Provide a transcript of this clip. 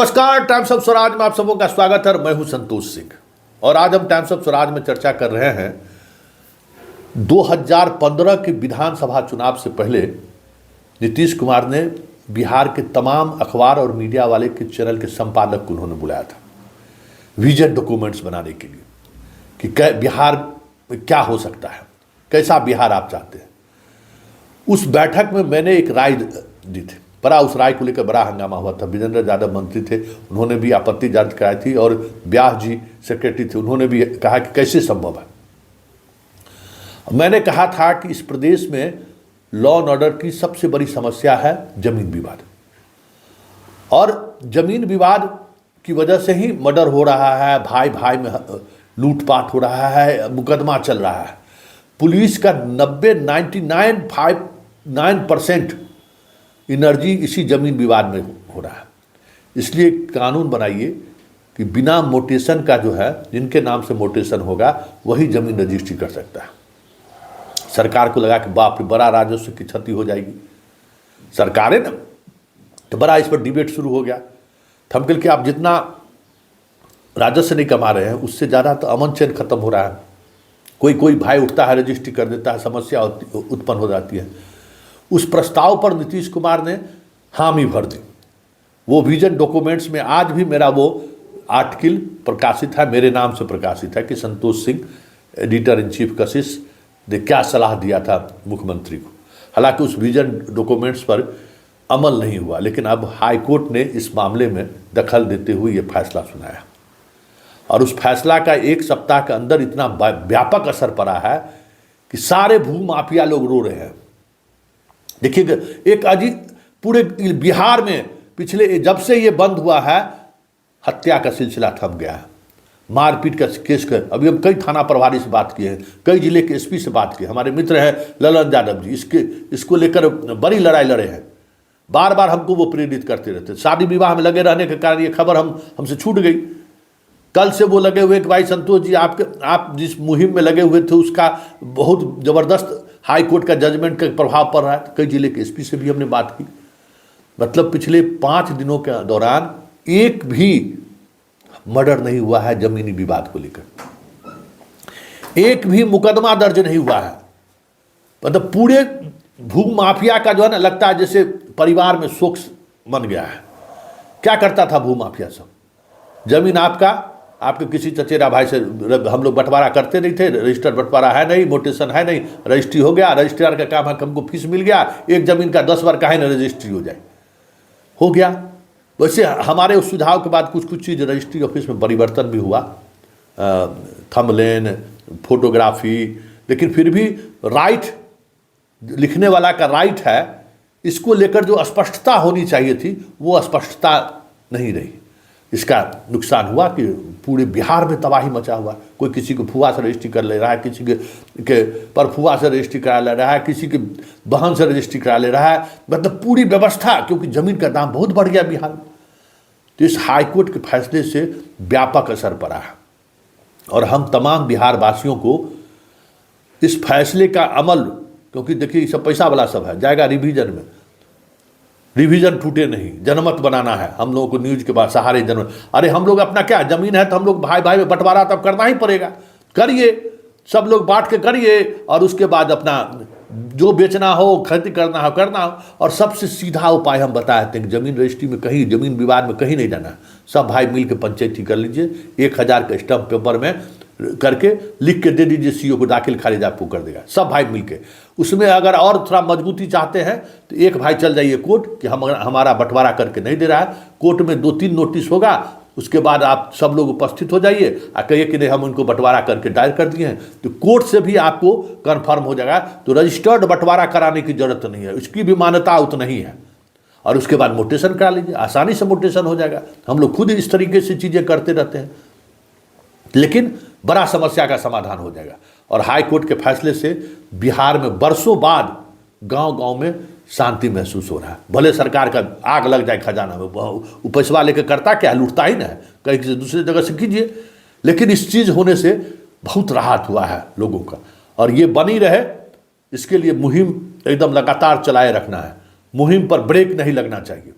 नमस्कार, times of Swaraj में आप सबों का स्वागत है। मैं हूं संतोष सिंह और आज हम टाइम्स ऑफ स्वराज में चर्चा कर रहे हैं 2015 के विधानसभा चुनाव से पहले नीतीश कुमार ने बिहार के तमाम अखबार और मीडिया वाले के चैनल के संपादक को उन्होंने बुलाया था विजन डॉक्यूमेंट्स बनाने के लिए कि बिहार में क्या हो सकता है, कैसा बिहार आप चाहते हैं। उस बैठक में मैंने एक राय दी थी, उस राय को लेकर बड़ा हंगामा हुआ था। विजेंद्र यादव मंत्री थे, उन्होंने भी आपत्ति दर्ज कराई थी और व्यास जी सेक्रेटरी थे, उन्होंने भी कहा कि कैसे संभव है। मैंने कहा था कि इस प्रदेश में लॉ एंड ऑर्डर की सबसे बड़ी समस्या है जमीन विवाद, और जमीन विवाद की वजह से ही मर्डर हो रहा है, भाई भाई में लूटपाट हो रहा है, मुकदमा चल रहा है। पुलिस का 99.9% एनर्जी इसी जमीन विवाद में हो रहा है। इसलिए कानून बनाइए कि बिना मोटेशन का जो है, जिनके नाम से मोटेशन होगा वही जमीन रजिस्ट्री कर सकता है। सरकार को लगा कि बाप रे बड़ा राजस्व की क्षति हो जाएगी, सरकार है ना, तो बड़ा इस पर डिबेट शुरू हो गया। थमकल कि आप जितना राजस्व नहीं कमा रहे हैं उससे ज़्यादा तो अमन चैन खत्म हो रहा है। कोई भाई उठता है, रजिस्ट्री कर देता है, समस्या उत्पन्न हो जाती है। उस प्रस्ताव पर नीतीश कुमार ने हामी भर दी। वो विजन डॉक्यूमेंट्स में आज भी मेरा वो आर्टिकल प्रकाशित है, मेरे नाम से प्रकाशित है कि Santosh Singh editor in chief कशिश ने क्या सलाह दिया था मुख्यमंत्री को। हालांकि उस विजन डॉक्यूमेंट्स पर अमल नहीं हुआ, लेकिन अब हाई कोर्ट ने इस मामले में दखल देते हुए ये फैसला सुनाया और उस फैसला का एक सप्ताह के अंदर इतना व्यापक असर पड़ा है कि सारे भूमाफिया लोग रो रहे हैं। देखिए, एक अजीब पूरे बिहार में पिछले जब से ये बंद हुआ है हत्या का सिलसिला थम गया है, मारपीट का केस का। अभी हम कई थाना प्रभारी से बात किए हैं, कई जिले के एसपी से बात की, हमारे मित्र हैं ललन यादव जी, इसको लेकर बड़ी लड़ाई लड़े हैं। बार बार हमको वो प्रेरित करते रहते। शादी विवाह में लगे रहने के कारण ये खबर हमसे छूट गई। कल से वो लगे हुए कि भाई संतोष जी आप जिस मुहिम में लगे हुए थे उसका बहुत ज़बरदस्त हाई कोर्ट का जजमेंट का प्रभाव पड़ रहा है। कई जिले के एसपी से भी हमने बात की। मतलब पिछले 5 दिनों के दौरान एक भी मर्डर नहीं हुआ है जमीनी विवाद को लेकर, एक भी मुकदमा दर्ज नहीं हुआ है। मतलब पूरे भूमाफिया का जो है ना, लगता है जैसे परिवार में शोक बन गया है। क्या करता था भूमाफिया सब? जमीन आपके किसी चचेरा भाई से हम लोग बंटवारा करते नहीं थे, रजिस्टर बंटवारा है नहीं, मोटेशन है नहीं, रजिस्ट्री हो गया। रजिस्ट्रार का काम है कि हमको फीस मिल गया, एक जमीन का 10 बार काहे ना रजिस्ट्री हो जाए, हो गया। वैसे हमारे उस सुझाव के बाद कुछ चीज़ रजिस्ट्री ऑफिस में परिवर्तन भी हुआ, थंबनेल, फोटोग्राफी, लेकिन फिर भी राइट लिखने वाला का राइट है, इसको लेकर जो स्पष्टता होनी चाहिए थी वो स्पष्टता नहीं रही। इसका नुकसान हुआ कि पूरे बिहार में तबाही मचा हुआ। कोई किसी को फुआ से रजिस्ट्री कर ले रहा है, किसी के परफुआ से रजिस्ट्री करा ले रहा है, किसी के बहन से रजिस्ट्री करा ले रहा है। मतलब पूरी व्यवस्था, क्योंकि ज़मीन का दाम बहुत बढ़ गया बिहार में। तो इस हाईकोर्ट के फैसले से व्यापक असर पड़ा है और हम तमाम बिहार वासियों को इस फैसले का अमल, क्योंकि देखिए सब पैसा वाला सब है, जाएगा रिवीजन में, रिवीजन टूटे नहीं, जनमत बनाना है हम लोगों को। न्यूज के बाद सहारे जनमत, अरे हम लोग अपना क्या जमीन है तो हम लोग भाई भाई में बंटवारा तब करना ही पड़ेगा, करिए, सब लोग बांट के करिए और उसके बाद अपना जो बेचना हो, खेती करना हो करना हो। और सबसे सीधा उपाय हम बताए थे कि जमीन रजिस्ट्री में कहीं, जमीन विवाद में कहीं नहीं जाना, सब भाई मिल के पंचायती कर लीजिए, 1000 का स्टम्प पेपर में करके लिख के दे दीजिए, सीओ को, दाखिल खारिज आपको कर देगा, सब भाई मिलके। उसमें अगर और थोड़ा मजबूती चाहते हैं तो एक भाई चल जाइए कोर्ट कि हमारा बंटवारा करके नहीं दे रहा है, कोर्ट में 2-3 नोटिस होगा, उसके बाद आप सब लोग उपस्थित हो जाइए और कहिए कि नहीं हम उनको बंटवारा करके दायर कर दिए हैं, तो कोर्ट से भी आपको कन्फर्म हो जाएगा। तो रजिस्टर्ड बंटवारा कराने की जरूरत नहीं है, उसकी भी मान्यता उतना ही है। और उसके बाद मोटेशन करा लीजिए, आसानी से मोटेशन हो जाएगा। हम लोग खुद इस तरीके से चीज़ें करते रहते हैं, लेकिन बड़ा समस्या का समाधान हो जाएगा। और हाई कोर्ट के फैसले से बिहार में बरसों बाद गांव-गांव में शांति महसूस हो रहा है। भले सरकार का आग लग जाए खजाना में, वो पैसा लेकर करता क्या, लूटता ही ना है, कहीं किसी दूसरी जगह से कीजिए। लेकिन इस चीज़ होने से बहुत राहत हुआ है लोगों का, और ये बनी रहे इसके लिए मुहिम एकदम लगातार चलाए रखना है। मुहिम पर ब्रेक नहीं लगना चाहिए।